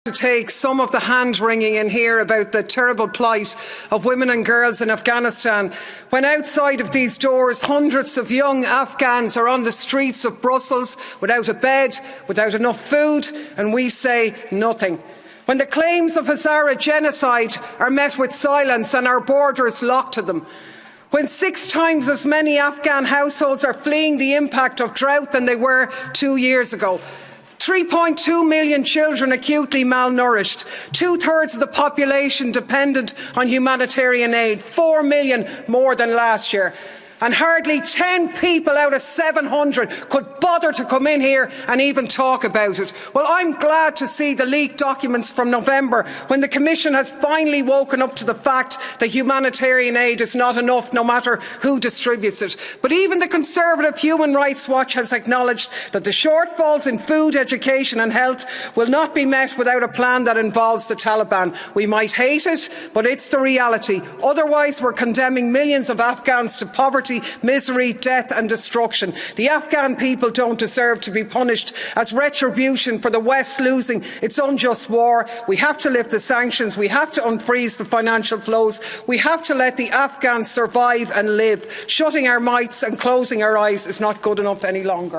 to take some of the hand-wringing in here about the terrible plight of women and girls in Afghanistan, when outside of these doors hundreds of young Afghans are on the streets of Brussels without a bed, without enough food, and we say nothing. When the claims of Hazara genocide are met with silence and our borders locked to them. When 6 times as many Afghan households are fleeing the impact of drought than they were 2 years ago. 3.2 million children acutely malnourished, 2/3 of the population dependent on humanitarian aid, 4 million more than last year. And hardly 10 people out of 700 could bother to come in here and even talk about it. Well, I'm glad to see the leaked documents from November, when the Commission has finally woken up to the fact that humanitarian aid is not enough, no matter who distributes it. But even the Conservative Human Rights Watch has acknowledged that the shortfalls in food, education and health will not be met without a plan that involves the Taliban. We might hate it, but it's the reality. Otherwise, we're condemning millions of Afghans to poverty, misery, death and destruction. The Afghan people don't deserve to be punished as retribution for the West losing its unjust war. We have to lift the sanctions. We have to unfreeze the financial flows. We have to let the Afghans survive and live. Shutting our mouths and closing our eyes is not good enough any longer.